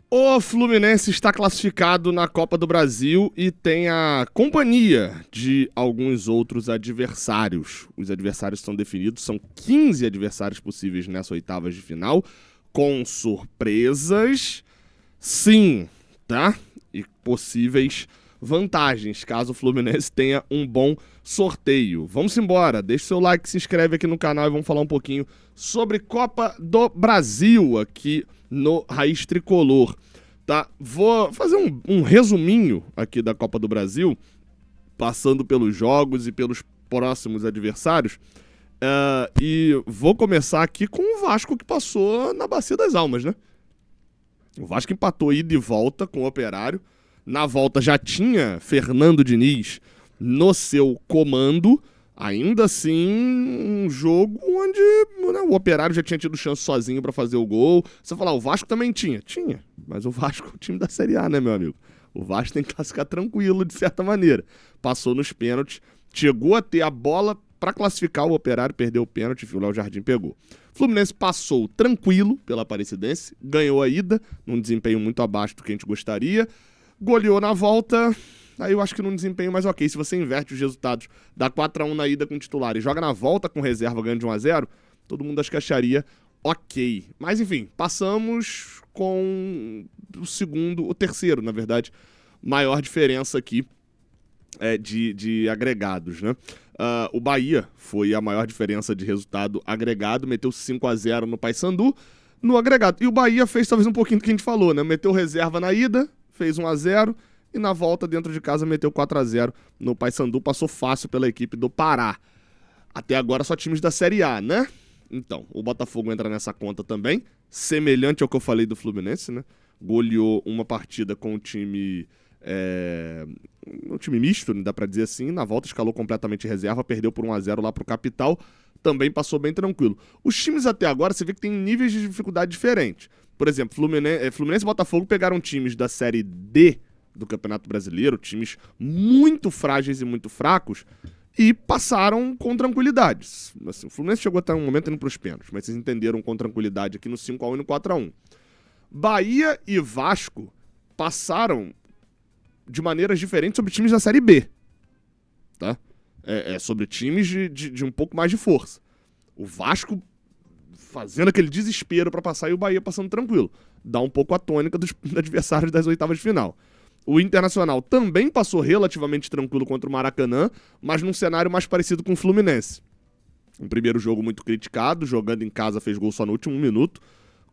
O Fluminense está classificado na Copa do Brasil e tem a companhia de alguns outros adversários. Os adversários estão definidos, são 15 adversários possíveis nessa oitavas de final, com surpresas, sim, tá? E possíveis vantagens, caso o Fluminense tenha um bom sorteio. Vamos embora, deixa o seu like, se inscreve aqui no canal e vamos falar um pouquinho sobre Copa do Brasil aqui no Raiz Tricolor, tá? Vou fazer um resuminho aqui da Copa do Brasil, passando pelos jogos e pelos próximos adversários, e vou começar aqui com o Vasco que passou na Bacia das Almas, né? O Vasco empatou ida e volta com o Operário. Na volta já tinha Fernando Diniz no seu comando. Ainda assim, um jogo onde, né, o Operário já tinha tido chance sozinho pra fazer o gol. Você falar, o Vasco também tinha? Tinha. Mas o Vasco é o time da Série A, né, meu amigo? O Vasco tem que classificar tranquilo, de certa maneira. Passou nos pênaltis, chegou a ter a bola pra classificar, o Operário perdeu o pênalti e o Léo Jardim pegou. Fluminense passou tranquilo pela Aparecidense, ganhou a ida, num desempenho muito abaixo do que a gente gostaria. Goleou na volta, aí eu acho que num desempenho mais ok. Se você inverte os resultados, dá 4-1 na ida com o titular e joga na volta com reserva ganhando de 1-0, todo mundo acho que acharia ok. Mas enfim, passamos com o terceiro, na verdade, maior diferença aqui de agregados, né? O Bahia foi a maior diferença de resultado agregado, meteu 5-0 no Paysandu no agregado. E o Bahia fez talvez um pouquinho do que a gente falou, né? Meteu reserva na ida, fez 1-0 e na volta dentro de casa meteu 4-0 no Paysandu, passou fácil pela equipe do Pará. Até agora só times da Série A, né? Então, o Botafogo entra nessa conta também, semelhante ao que eu falei do Fluminense, né? Goleou uma partida com o time um time misto, dá pra dizer assim, na volta escalou completamente reserva, perdeu por 1-0 lá pro Capital, também passou bem tranquilo. Os times até agora, você vê que tem níveis de dificuldade diferentes. Por exemplo, Fluminense e Botafogo pegaram times da Série D do Campeonato Brasileiro, times muito frágeis e muito fracos, e passaram com tranquilidade. Assim, o Fluminense chegou até um momento indo pros pênaltis, mas vocês entenderam com tranquilidade aqui no 5-1 e no 4-1. Bahia e Vasco passaram de maneiras diferentes sobre times da Série B, tá? Sobre times de um pouco mais de força. O Vasco fazendo aquele desespero pra passar e o Bahia passando tranquilo. Dá um pouco a tônica dos adversários das oitavas de final. O Internacional também passou relativamente tranquilo contra o Maracanã, mas num cenário mais parecido com o Fluminense. Um primeiro jogo muito criticado, jogando em casa fez gol só no último minuto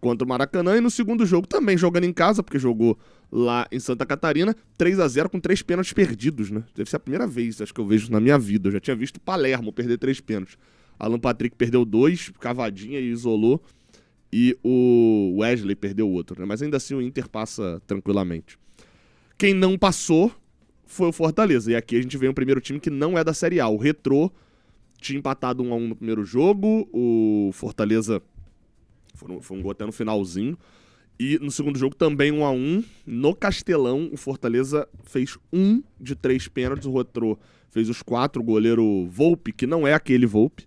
contra o Maracanã, e no segundo jogo também jogando em casa, porque jogou lá em Santa Catarina, 3-0 com 3 pênaltis perdidos, né? Deve ser a primeira vez, acho que eu vejo na minha vida. Eu já tinha visto o Palermo perder 3 pênaltis. Alan Patrick perdeu 2, cavadinha e isolou, e o Wesley perdeu outro, né? Mas ainda assim o Inter passa tranquilamente. Quem não passou foi o Fortaleza, e aqui a gente vê um primeiro time que não é da Série A. O Retrô tinha empatado 1-1 no primeiro jogo, o Fortaleza foi um gol até no finalzinho, e no segundo jogo também 1-1 no Castelão. O Fortaleza fez 1 de 3 pênaltis, o Retrô fez os 4, o goleiro Volpe, que não é aquele Volpe,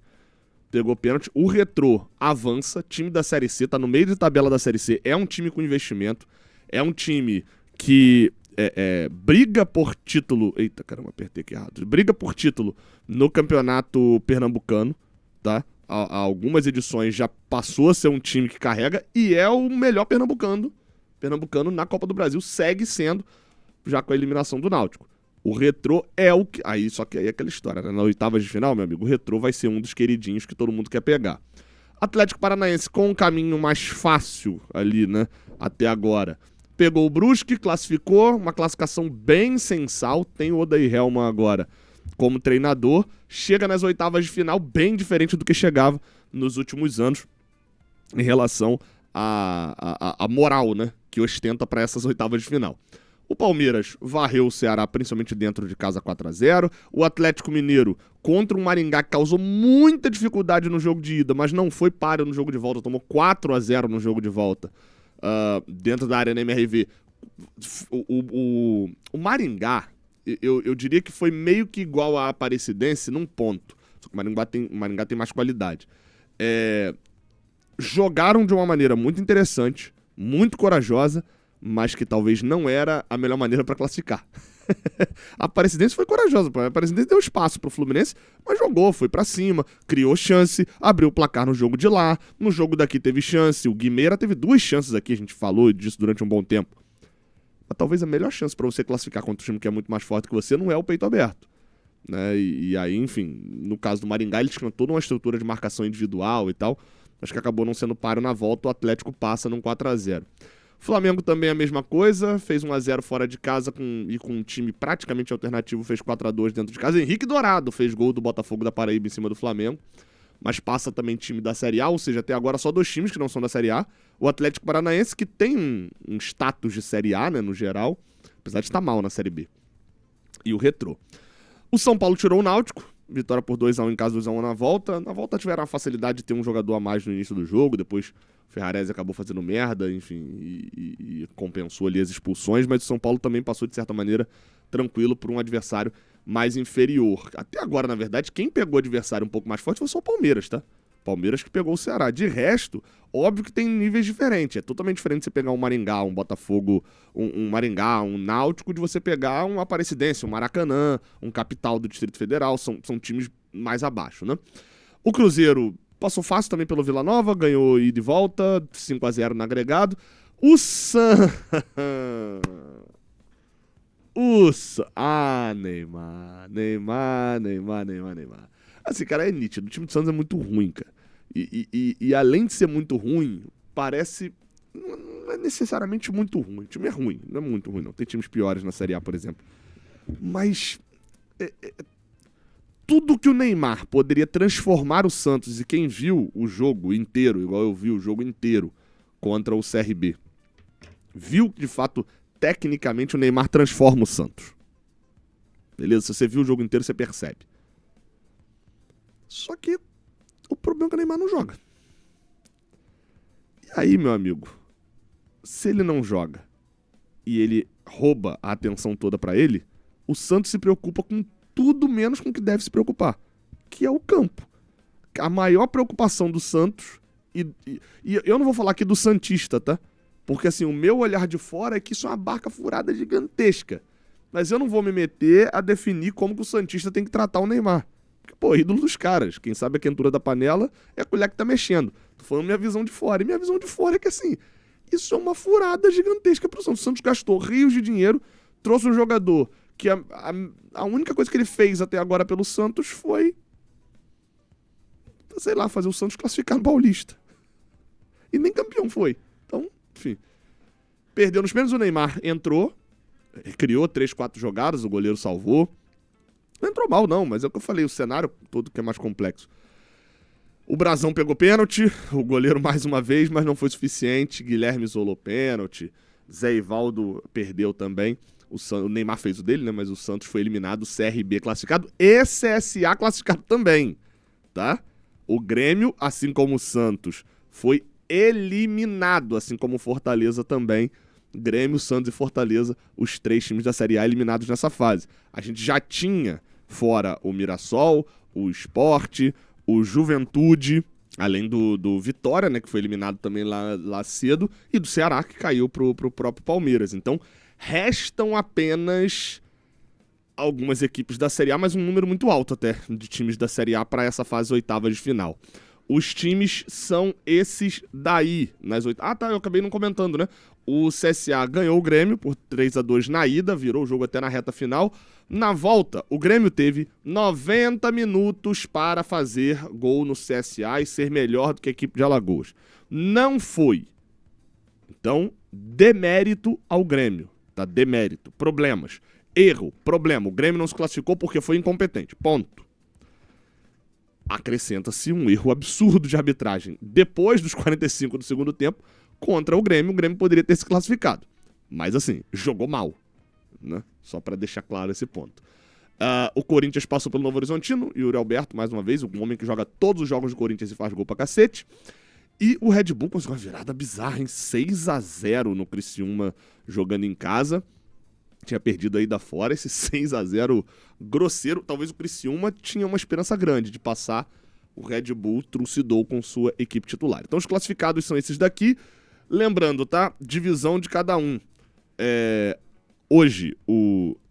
pegou pênalti. O Retrô avança, time da Série C, tá no meio de tabela da Série C, é um time com investimento, é um time que briga por título, eita caramba, apertei aqui errado, briga por título no campeonato pernambucano, tá? Há algumas edições já passou a ser um time que carrega e é o melhor pernambucano na Copa do Brasil, segue sendo, já com a eliminação do Náutico. O Retrô é o que... Só que aí é aquela história, né? Na oitava de final, meu amigo, o Retrô vai ser um dos queridinhos que todo mundo quer pegar. Atlético Paranaense com um caminho mais fácil ali, né? Até agora. Pegou o Brusque, classificou, uma classificação bem sensal, tem o Odair Helman agora como treinador, chega nas oitavas de final bem diferente do que chegava nos últimos anos em relação à moral, né, que ostenta para essas oitavas de final. O Palmeiras varreu o Ceará, principalmente dentro de casa, 4-0. O Atlético Mineiro contra o Maringá, que causou muita dificuldade no jogo de ida, mas não foi páreo no jogo de volta, tomou 4-0 no jogo de volta, dentro da Arena MRV. O Maringá, eu diria que foi meio que igual a Aparecidense num ponto. Só que o Maringá tem mais qualidade. Jogaram de uma maneira muito interessante, muito corajosa, mas que talvez não era a melhor maneira para classificar. A Aparecidense foi corajosa, a Aparecidense deu espaço pro Fluminense, mas jogou, foi pra cima, criou chance, abriu o placar no jogo de lá, no jogo daqui teve chance, o Guimeira teve 2 chances aqui, a gente falou disso durante um bom tempo. Mas talvez a melhor chance pra você classificar contra um time que é muito mais forte que você não é o peito aberto. Né? E aí, enfim, no caso do Maringá, eles tinham toda uma estrutura de marcação individual e tal, acho que acabou não sendo páreo na volta, o Atlético passa num 4-0. Flamengo também é a mesma coisa, fez 1-0 fora de casa e com um time praticamente alternativo, fez 4-2 dentro de casa. Henrique Dourado fez gol do Botafogo da Paraíba em cima do Flamengo, mas passa também time da Série A, ou seja, até agora só 2 times que não são da Série A. O Atlético Paranaense, que tem um status de Série A, né, no geral, apesar de estar mal na Série B. E o Retrô. O São Paulo tirou o Náutico, vitória por 2-1 em casa, 2-1 na volta. Na volta tiveram a facilidade de ter um jogador a mais no início do jogo, depois o Ferrarese acabou fazendo merda, enfim, e compensou ali as expulsões, mas o São Paulo também passou, de certa maneira, tranquilo por um adversário mais inferior. Até agora, na verdade, quem pegou adversário um pouco mais forte foi só o Palmeiras, tá? Palmeiras que pegou o Ceará. De resto, óbvio que tem níveis diferentes. É totalmente diferente você pegar um Maringá, um Botafogo, um Maringá, um Náutico, de você pegar um Aparecidense, um Maracanã, um Capital do Distrito Federal. São times mais abaixo, né? O Cruzeiro passou fácil também pelo Vila Nova, ganhou ida e volta, 5-0 no agregado. O Neymar. Assim, cara, é nítido. O time do Santos é muito ruim, cara. E além de ser muito ruim, parece... Não é necessariamente muito ruim. O time é ruim, não é muito ruim, não. Tem times piores na Série A, por exemplo. Mas... tudo que o Neymar poderia transformar o Santos, e quem viu o jogo inteiro, igual eu vi o jogo inteiro contra o CRB, viu que, de fato, tecnicamente o Neymar transforma o Santos. Beleza? Se você viu o jogo inteiro, você percebe. Só que o problema é que o Neymar não joga. E aí, meu amigo, se ele não joga e ele rouba a atenção toda pra ele, o Santos se preocupa com tudo menos com o que deve se preocupar, que é o campo. A maior preocupação do Santos, e eu não vou falar aqui do santista, tá? Porque assim, o meu olhar de fora é que isso é uma barca furada gigantesca. Mas eu não vou me meter a definir como que o santista tem que tratar o Neymar. Porque, pô, ídolo dos caras. Quem sabe a quentura da panela é a colher que tá mexendo. Tô falando minha visão de fora. E minha visão de fora é que, assim, isso é uma furada gigantesca pro Santos. O Santos gastou rios de dinheiro, trouxe um jogador que a única coisa que ele fez até agora pelo Santos foi, sei lá, fazer o Santos classificar no Paulista. E nem campeão foi. Então, enfim. Perdeu nos pênaltis, o Neymar entrou, criou 3, 4 jogadas, o goleiro salvou. Não entrou mal, não, mas é o que eu falei, o cenário todo que é mais complexo. O Brazão pegou pênalti, o goleiro mais uma vez, mas não foi suficiente. Guilherme isolou pênalti, Zé Ivaldo perdeu também. O Neymar fez o dele, né? Mas o Santos foi eliminado, o CRB classificado e CSA classificado também, tá? O Grêmio, assim como o Santos, foi eliminado, assim como o Fortaleza também. Grêmio, Santos e Fortaleza, os 3 times da Série A eliminados nessa fase. A gente já tinha fora o Mirassol, o Sport, o Juventude, além do Vitória, né, que foi eliminado também lá cedo, e do Ceará, que caiu pro próprio Palmeiras. Então, restam apenas algumas equipes da Série A, mas um número muito alto até de times da Série A para essa fase oitava de final. Os times são esses daí, nas oitavas. Ah, tá, eu acabei não comentando, né? O CSA ganhou o Grêmio por 3-2 na ida, virou o jogo até na reta final. Na volta, o Grêmio teve 90 minutos para fazer gol no CSA e ser melhor do que a equipe de Alagoas. Não foi. Então, demérito ao Grêmio, tá? Demérito. Problemas. Erro. Problema. O Grêmio não se classificou porque foi incompetente. Ponto. Acrescenta-se um erro absurdo de arbitragem depois dos 45 do segundo tempo contra o Grêmio poderia ter se classificado. Mas assim, jogou mal, né? Só para deixar claro esse ponto. O Corinthians passou pelo Novo Horizontino, Yuri Alberto, mais uma vez, um homem que joga todos os jogos do Corinthians e faz gol pra cacete. E o Red Bull conseguiu uma virada bizarra, em 6-0 no Criciúma, jogando em casa. Tinha perdido aí da fora, esse 6-0 grosseiro. Talvez o Criciúma tinha uma esperança grande de passar. O Red Bull trucidou com sua equipe titular. Então os classificados são esses daqui. Lembrando, tá? Divisão de cada um. Hoje,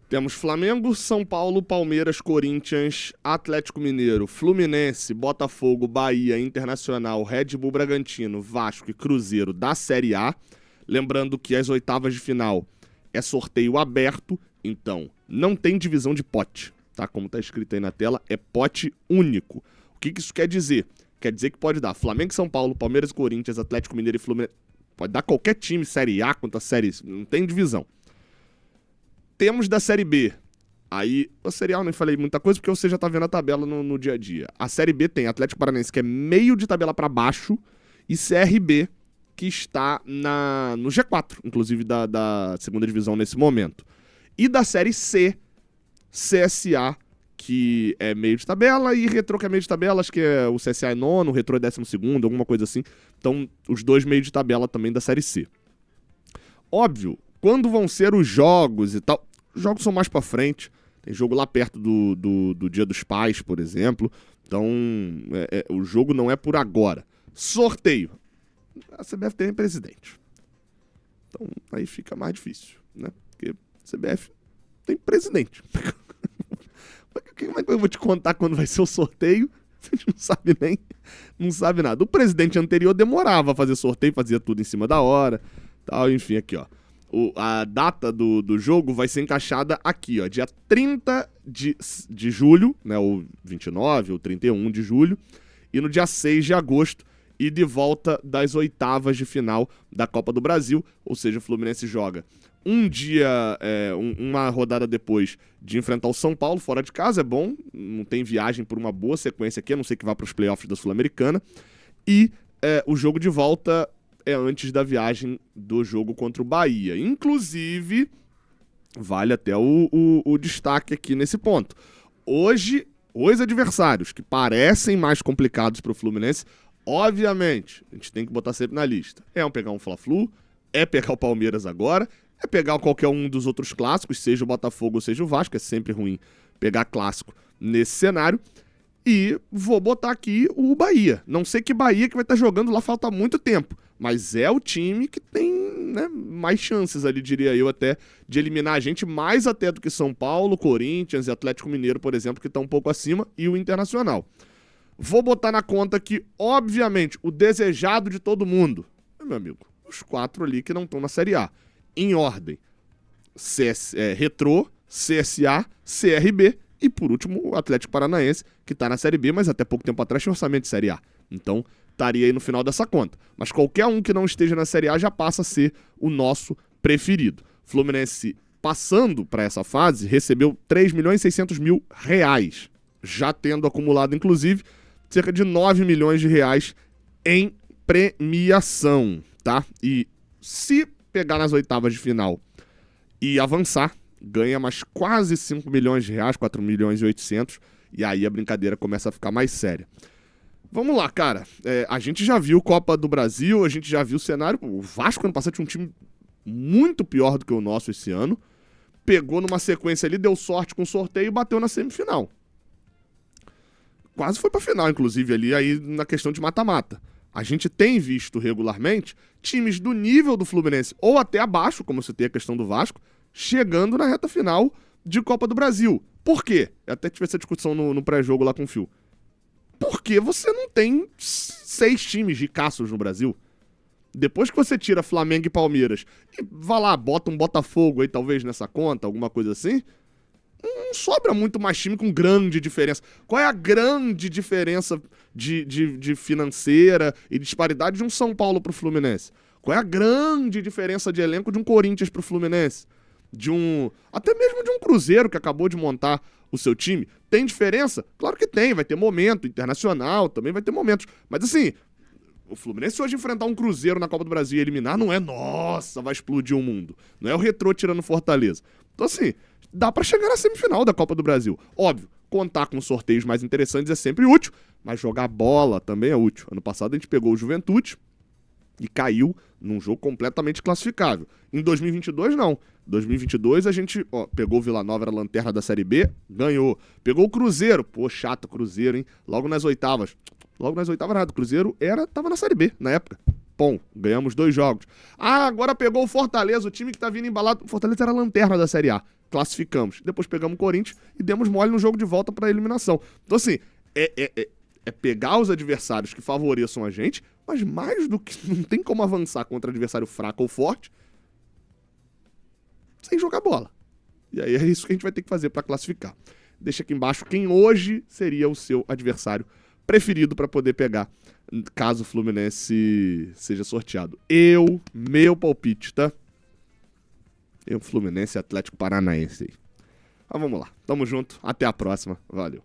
temos Flamengo, São Paulo, Palmeiras, Corinthians, Atlético Mineiro, Fluminense, Botafogo, Bahia, Internacional, Red Bull Bragantino, Vasco e Cruzeiro da Série A. Lembrando que as oitavas de final é sorteio aberto, então não tem divisão de pote, tá? Como tá escrito aí na tela, é pote único. O que isso quer dizer? Quer dizer que pode dar Flamengo, São Paulo, Palmeiras, Corinthians, Atlético Mineiro e Fluminense. Pode dar qualquer time, Série A contra Série C, não tem divisão. Temos da Série B. Aí, a Série A eu nem falei muita coisa, porque você já tá vendo a tabela no dia a dia. A Série B tem Atlético Paranaense, que é meio de tabela para baixo, e CRB, que está no G4, inclusive da segunda divisão nesse momento. E da Série C, CSA, que é meio de tabela, e Retrô, que é meio de tabela, acho que o CSA é nono, o Retrô é 12º, alguma coisa assim. Então, os dois meio de tabela também da Série C. Óbvio, quando vão ser os jogos e tal, os jogos são mais pra frente, tem jogo lá perto do Dia dos Pais, por exemplo, então o jogo não é por agora. Sorteio. A CBF tem presidente. Então, aí fica mais difícil, né? Porque a CBF tem presidente. Como é que eu vou te contar quando vai ser o sorteio? A gente não sabe nada. O presidente anterior demorava a fazer sorteio, fazia tudo em cima da hora, tal, enfim, aqui, ó. A data do jogo vai ser encaixada aqui, ó, dia 30 de julho, né, ou 29 ou 31 de julho, e no dia 6 de agosto, e de volta das oitavas de final da Copa do Brasil, ou seja, o Fluminense joga uma rodada depois de enfrentar o São Paulo, fora de casa, é bom, não tem viagem por uma boa sequência aqui, a não ser que vá para os playoffs da Sul-Americana, e o jogo de volta é antes da viagem do jogo contra o Bahia. Inclusive, vale até o destaque aqui nesse ponto. Hoje, os adversários que parecem mais complicados para o Fluminense, obviamente, a gente tem que botar sempre na lista. Pegar um Fla-Flu, pegar o Palmeiras agora, pegar qualquer um dos outros clássicos, seja o Botafogo ou seja o Vasco, é sempre ruim pegar clássico nesse cenário. E vou botar aqui o Bahia. Não sei que Bahia que vai estar jogando lá, falta muito tempo. Mas é o time que tem, né, mais chances ali, diria eu, até de eliminar a gente, mais até do que São Paulo, Corinthians e Atlético Mineiro, por exemplo, que estão um pouco acima, e o Internacional. Vou botar na conta que, obviamente, o desejado de todo mundo, meu amigo, os 4 ali que não estão na Série A. Em ordem, Retrô, CSA, CRB e, por último, o Atlético Paranaense, que está na Série B, mas até pouco tempo atrás tinha orçamento de Série A. Então, estaria aí no final dessa conta. Mas qualquer um que não esteja na Série A já passa a ser o nosso preferido. Fluminense, passando para essa fase, recebeu R$3.600.000, já tendo acumulado, inclusive, cerca de R$9 milhões em premiação, tá? E se pegar nas oitavas de final e avançar, ganha mais quase R$5 milhões, R$4.800.000, e aí a brincadeira começa a ficar mais séria. Vamos lá, cara. A gente já viu Copa do Brasil, a gente já viu o cenário. O Vasco ano passado tinha um time muito pior do que o nosso esse ano. Pegou numa sequência ali, deu sorte com o sorteio e bateu na semifinal. Quase foi pra final, inclusive, ali aí na questão de mata-mata. A gente tem visto regularmente times do nível do Fluminense, ou até abaixo, como você tem a questão do Vasco, chegando na reta final de Copa do Brasil. Por quê? Eu até tive essa discussão no pré-jogo lá com o Fio. Porque você não tem 6 times ricaços no Brasil. Depois que você tira Flamengo e Palmeiras e vai lá, bota um Botafogo aí talvez nessa conta, alguma coisa assim, não sobra muito mais time com grande diferença. Qual é a grande diferença de financeira e disparidade de um São Paulo pro Fluminense? Qual é a grande diferença de elenco de um Corinthians pro Fluminense? Até mesmo de um Cruzeiro que acabou de montar o seu time. Tem diferença? Claro que tem, vai ter momento. Internacional também vai ter momentos. Mas assim, o Fluminense hoje enfrentar um Cruzeiro na Copa do Brasil e eliminar não é, nossa, vai explodir o mundo. Não é o Retrô tirando Fortaleza. Então assim, dá pra chegar na semifinal da Copa do Brasil. Óbvio, contar com sorteios mais interessantes é sempre útil, mas jogar bola também é útil. Ano passado a gente pegou o Juventude e caiu num jogo completamente classificável. Em 2022, não. Em 2022, a gente pegou o Vila Nova, era a lanterna da Série B, ganhou. Pegou o Cruzeiro. Pô, chato o Cruzeiro, hein? Logo nas oitavas nada. O Cruzeiro tava na Série B, na época. Bom, ganhamos 2 jogos. Ah, agora pegou o Fortaleza, o time que tá vindo embalado. O Fortaleza era a lanterna da Série A. Classificamos. Depois pegamos o Corinthians e demos mole no jogo de volta pra eliminação. Então, assim, é pegar os adversários que favoreçam a gente, mas mais do que não tem como avançar contra adversário fraco ou forte sem jogar bola. E aí é isso que a gente vai ter que fazer pra classificar. Deixa aqui embaixo quem hoje seria o seu adversário preferido pra poder pegar, caso o Fluminense seja sorteado. Meu palpite, tá? Fluminense e Atlético Paranaense aí. Mas vamos lá. Tamo junto. Até a próxima. Valeu.